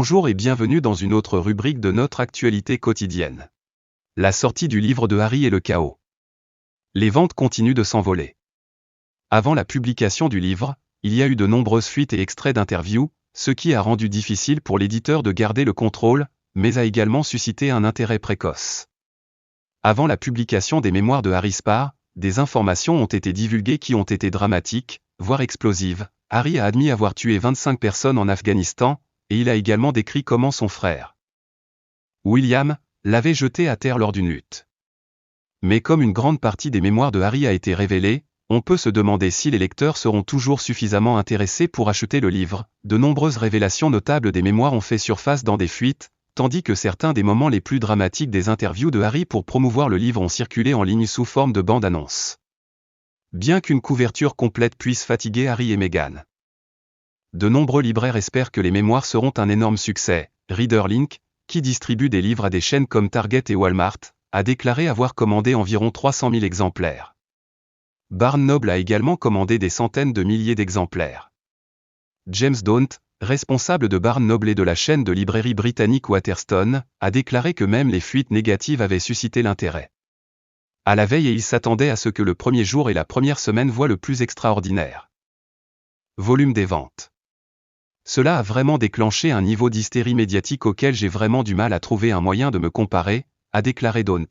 Bonjour et bienvenue dans une autre rubrique de notre actualité quotidienne. La sortie du livre de Harry et le chaos. Les ventes continuent de s'envoler. Avant la publication du livre, il y a eu de nombreuses fuites et extraits d'interviews, ce qui a rendu difficile pour l'éditeur de garder le contrôle, mais a également suscité un intérêt précoce. Avant la publication des mémoires de Harry Spare, des informations ont été divulguées qui ont été dramatiques, voire explosives. Harry a admis avoir tué 25 personnes en Afghanistan, et il a également décrit comment son frère William l'avait jeté à terre lors d'une lutte. Mais comme une grande partie des mémoires de Harry a été révélée, on peut se demander si les lecteurs seront toujours suffisamment intéressés pour acheter le livre. De nombreuses révélations notables des mémoires ont fait surface dans des fuites, tandis que certains des moments les plus dramatiques des interviews de Harry pour promouvoir le livre ont circulé en ligne sous forme de bande-annonce. Bien qu'une couverture complète puisse fatiguer Harry et Meghan, de nombreux libraires espèrent que les mémoires seront un énorme succès. Readerlink, qui distribue des livres à des chaînes comme Target et Walmart, a déclaré avoir commandé environ 300 000 exemplaires. Barnes Noble a également commandé des centaines de milliers d'exemplaires. James Daunt, responsable de Barnes Noble et de la chaîne de librairie britannique Waterstone, a déclaré que même les fuites négatives avaient suscité l'intérêt. À la veille, et il s'attendait à ce que le premier jour et la première semaine voient le plus extraordinaire volume des ventes. Cela a vraiment déclenché un niveau d'hystérie médiatique auquel j'ai vraiment du mal à trouver un moyen de me comparer, a déclaré Daunt.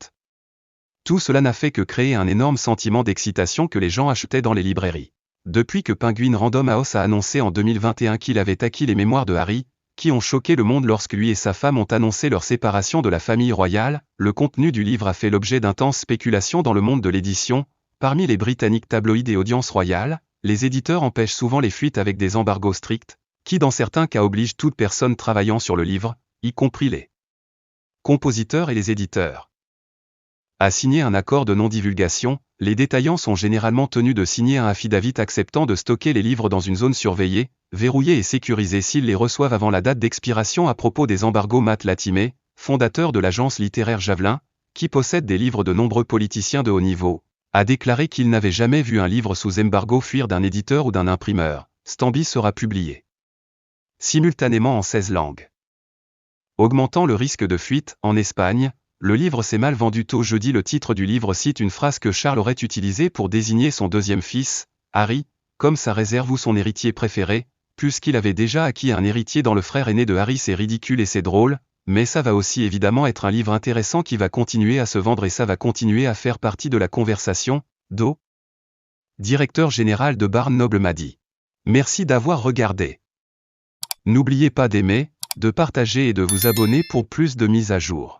Tout cela n'a fait que créer un énorme sentiment d'excitation que les gens achetaient dans les librairies. Depuis que Penguin Random House a annoncé en 2021 qu'il avait acquis les mémoires de Harry, qui ont choqué le monde lorsque lui et sa femme ont annoncé leur séparation de la famille royale, le contenu du livre a fait l'objet d'intenses spéculations dans le monde de l'édition. Parmi les Britanniques tabloïds et audiences royales, les éditeurs empêchent souvent les fuites avec des embargos stricts, qui dans certains cas obligent toute personne travaillant sur le livre, y compris les compositeurs et les éditeurs, à signer un accord de non-divulgation. Les détaillants sont généralement tenus de signer un affidavit acceptant de stocker les livres dans une zone surveillée, verrouillée et sécurisée s'ils les reçoivent avant la date d'expiration. À propos des embargos, Matt Latimer, fondateur de l'agence littéraire Javelin, qui possède des livres de nombreux politiciens de haut niveau, a déclaré qu'il n'avait jamais vu un livre sous embargo fuir d'un éditeur ou d'un imprimeur. Stambi sera publié simultanément en 16 langues, augmentant le risque de fuite. En Espagne, le livre s'est mal vendu tôt jeudi. Le titre du livre cite une phrase que Charles aurait utilisée pour désigner son deuxième fils, Harry, comme sa réserve ou son héritier préféré, puisqu'il avait déjà acquis un héritier dans le frère aîné de Harry. C'est ridicule et c'est drôle, mais ça va aussi évidemment être un livre intéressant qui va continuer à se vendre et ça va continuer à faire partie de la conversation. Do, directeur général de Barnes Noble, m'a dit. Merci d'avoir regardé. N'oubliez pas d'aimer, de partager et de vous abonner pour plus de mises à jour.